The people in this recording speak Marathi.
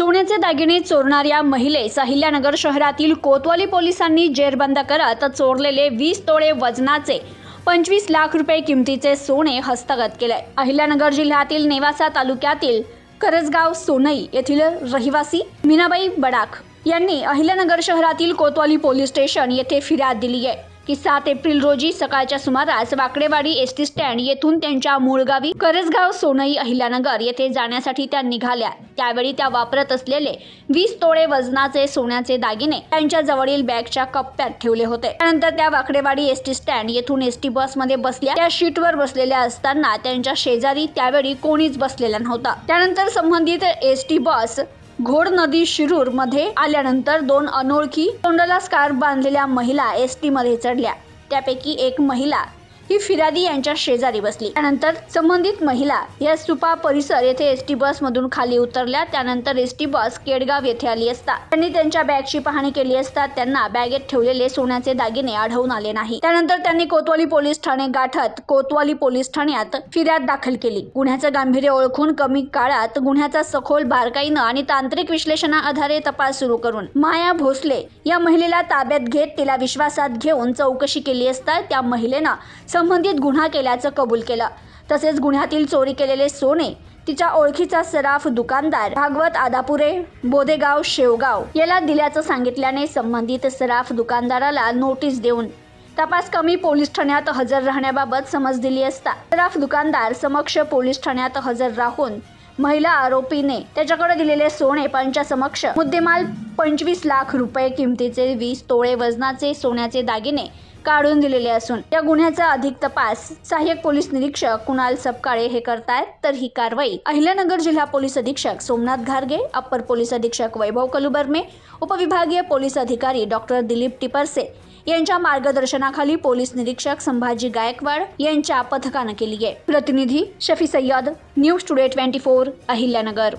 सोन्याचे दागिने चोरणाऱ्या महिलेस अहिल्यानगर शहरातील कोतवाली पोलिसांनी जेरबंद करत चोरलेले 20 तोळे वजनाचे 25 लाख रुपये किमतीचे सोने हस्तगत केले। अहिल्यानगर जिल्ह्यातील नेवासा तालुक्यातील करजगाव सोनई येथील रहिवासी मीनाबाई बडाख यांनी अहिल्यानगर शहरातील कोतवाली पोलीस स्टेशन येथे फिर्याद दिली आहे की 7 एप्रिल रोजी सकाळच्या सुमारास वाकडेवाडी एसटी स्टँड येथून त्यांच्या मूळ गावी करजगाव सोनई अहिल्यानगर येथे जाण्यासाठी त्या निघाल्या। त्यावेळी त्या वापरत असलेले 20 तोळे वजनाचे सोन्याचे दागिने त्यांच्या जवळील बॅगच्या कप्प्यात ठेवले होते। त्यानंतर त्या वाकडेवाडी एसटी स्टँड येथून एसटी बसमध्ये बसल्या। त्या शीटवर बसलेल्या असताना त्यांच्या शेजारी त्यावेळी कोणीच बसलेला नव्हता। त्यानंतर संबंधित एसटी बस घोड नदी शिरूर मध्ये आल्यानंतर 2 अनोळखी तोंडाला स्कार्फ बांधलेल्या महिला एसटी मध्ये चढल्या। त्यापैकी एक महिला ही फिर्यादी यांच्या शेजारी बसली। त्यानंतर संबंधित महिला या सुपा परिसर येथे एसटी बस मधून खाली उतरल्या। त्यानंतर एसटी बस केडगाव येथे आली असता त्यांनी त्यांच्या बॅगची पाहणी केली असता त्यांना बॅगेत ठेवलेले सोन्याचे दागिने आढळून आले नाही। त्यानंतर त्यांनी कोतवाली पोलीस ठाणे गाठत कोतवाली पोलीस ठाण्यात फिर्याद दाखल केली। गुन्ह्याचं गांभीर्य ओळखून कमी काळात गुन्ह्याचा सखोल बारकाईने आणि तांत्रिक विश्लेषणाआधारे तपास सुरू करून माया भोसले या महिलेला ताब्यात घेत तिला विश्वासात घेऊन चौकशी केली असता त्या महिलेनं संबंधित गुन्हा केल्याचं कबूल केलं। तसेच गुन्ह्यातील चोरी केलेले सोने तिच्या ओळखीचा सराफ दुकानदार भागवत आदापुरे बोदेगाव शेवगाव याला दिल्याचं सांगितल्याने संबंधित सराफ दुकानदाराला नोटीस देऊन तपास कमी पोलीस ठाण्यात हजर राहण्याबाबत समज दिली असता सराफ दुकानदार समक्ष पोलीस ठाण्यात हजर राहून महिला आरोपीने त्याच्याकडे दिलेले सोने पंचासमक्ष मुद्देमाल 25 लाख रुपये किमतीचे 20 तोळे वजनाचे सोन्याचे दागिने काढून दिलेले असून या गुन्ह्याचा अधिक तपास सहाय्यक पोलीस निरीक्षक कुणाल सपकाळे हे करतायत। तर ही कारवाई अहिल्यानगर जिल्हा पोलीस अधीक्षक सोमनाथ घारगे, अप्पर पोलीस अधीक्षक वैभव कलुबर्मे, उपविभागीय पोलीस अधिकारी डॉक्टर दिलीप टिपरसे यांच्या मार्गदर्शनाखाली पोलीस निरीक्षक संभाजी गायकवाड यांच्या पथकाने केली आहे। प्रतिनिधी शफी सय्यद, न्यूज टुडे 24 अहिल्यानगर।